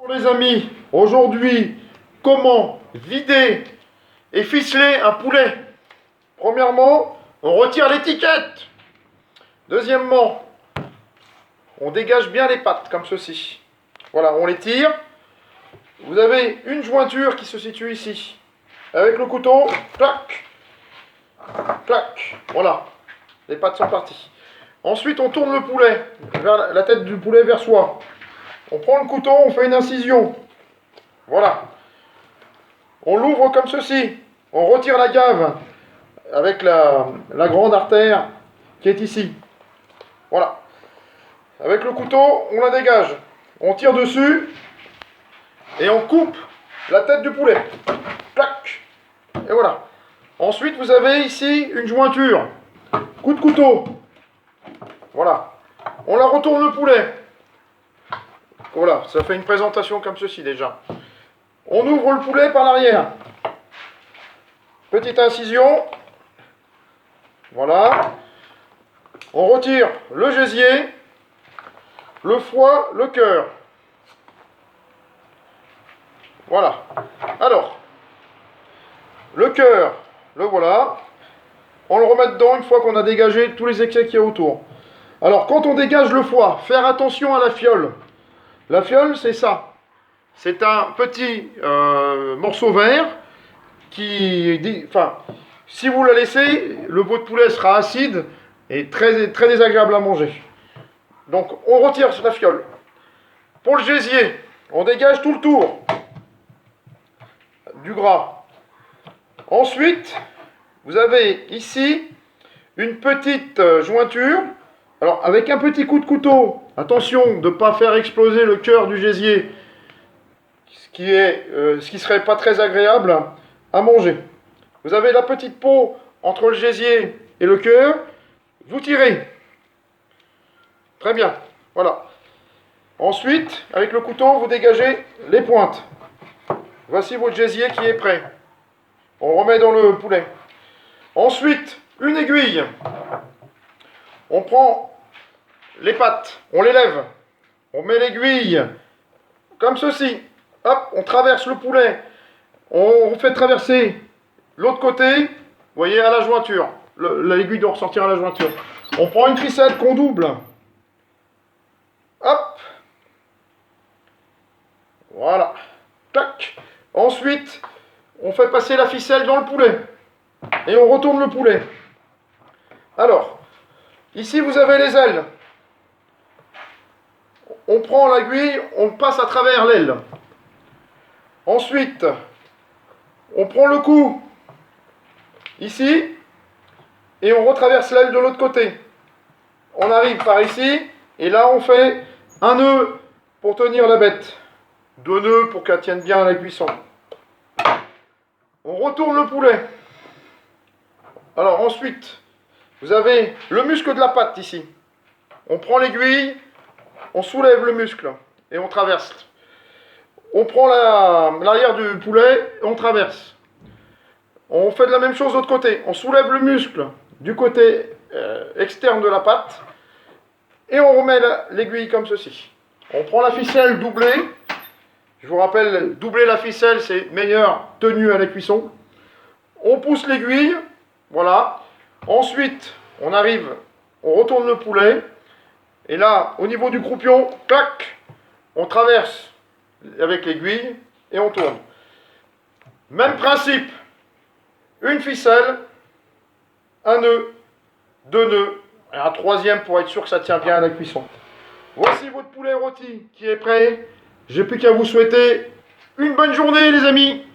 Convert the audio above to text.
Bon, les amis, aujourd'hui, comment vider et ficeler un poulet? Premièrement, on retire l'étiquette. Deuxièmement, on dégage bien les pattes, comme ceci. Voilà, on les tire. Vous avez une jointure qui se situe ici. Avec le couteau, clac, clac, voilà. Les pattes sont parties. Ensuite, on tourne le poulet, vers la tête du poulet vers soi. On prend le couteau, on fait une incision. Voilà. On l'ouvre comme ceci. On retire la gave avec la grande artère qui est ici. Voilà. Avec le couteau, on la dégage. On tire dessus et on coupe la tête du poulet. Clac. Et voilà. Ensuite, vous avez ici une jointure. Coup de couteau. Voilà. On la retourne le poulet. Voilà, ça fait une présentation comme ceci déjà. On ouvre le poulet par l'arrière. Petite incision. Voilà. On retire le gésier, le foie, le cœur. Voilà. Alors, le cœur, le voilà. On le remet dedans une fois qu'on a dégagé tous les excès qu'il y a autour. Alors, quand on dégage le foie, faire attention à la fiole. La fiole, c'est ça. C'est un petit morceau vert qui... Enfin, si vous la laissez, le bout de poulet sera acide et très, très désagréable à manger. Donc, on retire la fiole. Pour le gésier, on dégage tout le tour du gras. Ensuite, vous avez ici une petite jointure. Alors, avec un petit coup de couteau, attention de ne pas faire exploser le cœur du gésier, ce qui serait pas très agréable à manger. Vous avez la petite peau entre le gésier et le cœur, vous tirez. Très bien, voilà. Ensuite, avec le couteau, vous dégagez les pointes. Voici votre gésier qui est prêt. On remet dans le poulet. Ensuite, une aiguille. On prend les pattes, on les lève. On met l'aiguille comme ceci. Hop, on traverse le poulet. On fait traverser l'autre côté, vous voyez, à la jointure. L'aiguille doit ressortir à la jointure. On prend une ficelle qu'on double. Hop. Voilà. Tac. Ensuite, on fait passer la ficelle dans le poulet. Et on retourne le poulet. Alors, ici vous avez les ailes. On prend l'aiguille, on passe à travers l'aile. Ensuite, on prend le cou, ici, et on retraverse l'aile de l'autre côté. On arrive par ici, et là on fait un nœud pour tenir la bête. 2 nœuds pour qu'elle tienne bien à la cuisson. On retourne le poulet. Alors ensuite, vous avez le muscle de la patte ici. On prend l'aiguille, on soulève le muscle, et on traverse. On prend l'arrière du poulet, on traverse. On fait de la même chose de l'autre côté. On soulève le muscle du côté externe de la patte et on remet l'aiguille comme ceci. On prend la ficelle doublée. Je vous rappelle, doubler la ficelle, c'est meilleure tenue à la cuisson. On pousse l'aiguille, voilà. Ensuite, on arrive, on retourne le poulet. Et là, au niveau du croupion, clac, on traverse avec l'aiguille et on tourne. Même principe, une ficelle, un nœud, 2 nœuds, et un troisième pour être sûr que ça tient bien à la cuisson. Voici votre poulet rôti qui est prêt. J'ai plus qu'à vous souhaiter une bonne journée les amis.